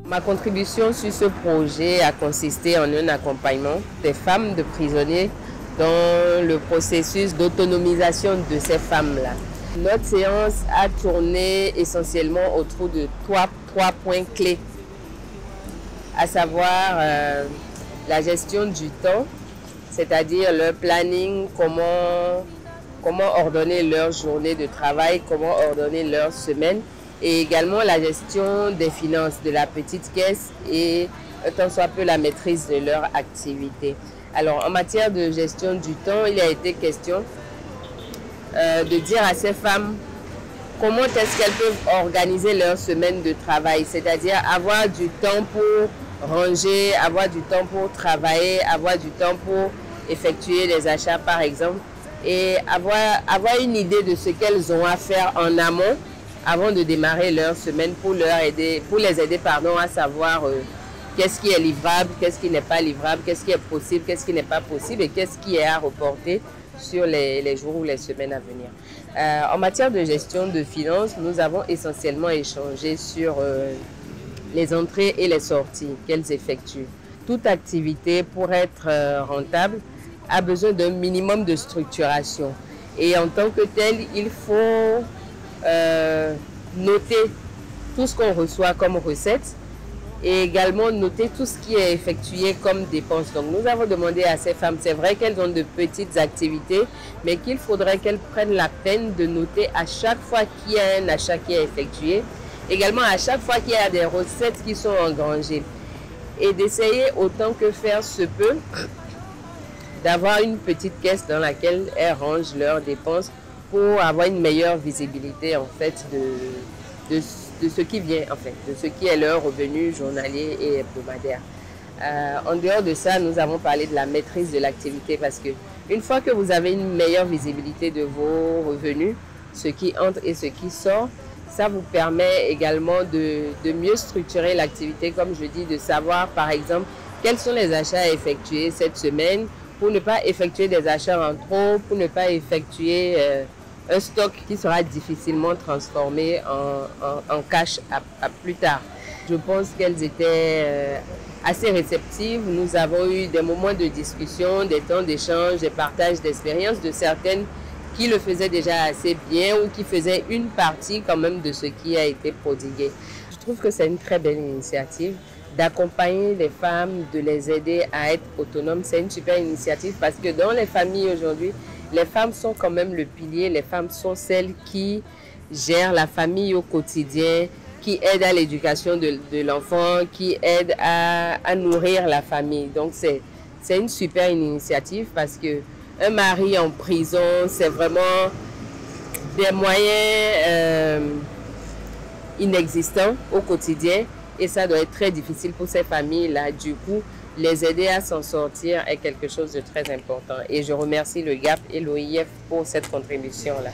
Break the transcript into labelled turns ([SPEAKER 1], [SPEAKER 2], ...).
[SPEAKER 1] Ma contribution sur ce projet a consisté en un accompagnement des femmes de prisonniers dans le processus d'autonomisation de ces femmes-là. Notre séance a tourné essentiellement autour de trois points clés, à savoir la gestion du temps, c'est-à-dire leur planning, comment ordonner leur journée de travail, comment ordonner leur semaine, et également la gestion des finances, de la petite caisse et tant soit peu la maîtrise de leur activité. Alors en matière de gestion du temps, il a été question de dire à ces femmes comment est-ce qu'elles peuvent organiser leur semaine de travail, c'est-à-dire avoir du temps pour ranger, avoir du temps pour travailler, avoir du temps pour effectuer des achats par exemple, et avoir une idée de ce qu'elles ont à faire en amont avant de démarrer leur semaine pour les aider à savoir qu'est-ce qui est livrable, qu'est-ce qui n'est pas livrable, qu'est-ce qui est possible, qu'est-ce qui n'est pas possible et qu'est-ce qui est à reporter sur les jours ou les semaines à venir. En matière de gestion de finances, nous avons essentiellement échangé sur les entrées et les sorties qu'elles effectuent. Toute activité, pour être rentable, a besoin d'un minimum de structuration. Et en tant que tel, il faut noter tout ce qu'on reçoit comme recette et également noter tout ce qui est effectué comme dépenses. Donc nous avons demandé à ces femmes, c'est vrai qu'elles ont de petites activités, mais qu'il faudrait qu'elles prennent la peine de noter à chaque fois qu'il y a un achat qui est effectué, également à chaque fois qu'il y a des recettes qui sont engrangées, et d'essayer autant que faire se peut d'avoir une petite caisse dans laquelle elles rangent leurs dépenses pour avoir une meilleure visibilité en fait de ce qui vient, en fait, de ce qui est leur revenu journalier et hebdomadaire. En dehors de ça, nous avons parlé de la maîtrise de l'activité parce que une fois que vous avez une meilleure visibilité de vos revenus, ce qui entre et ce qui sort, ça vous permet également de mieux structurer l'activité, comme je dis, de savoir par exemple quels sont les achats à effectuer cette semaine pour ne pas effectuer des achats en trop, pour ne pas effectuer un stock qui sera difficilement transformé en cash à plus tard. Je pense qu'elles étaient assez réceptives. Nous avons eu des moments de discussion, des temps d'échange, des partages d'expériences de certaines qui le faisaient déjà assez bien ou qui faisaient une partie quand même de ce qui a été prodigué. Je trouve que c'est une très belle initiative d'accompagner les femmes, de les aider à être autonomes. C'est une super initiative parce que dans les familles aujourd'hui, les femmes sont quand même le pilier, les femmes sont celles qui gèrent la famille au quotidien, qui aident à l'éducation de l'enfant, qui aident à nourrir la famille. Donc c'est une super initiative parce que un mari en prison, c'est vraiment des moyens inexistants au quotidien et ça doit être très difficile pour ces familles-là. Du coup, les aider à s'en sortir est quelque chose de très important. Et je remercie le GAP et l'OIF pour cette contribution-là.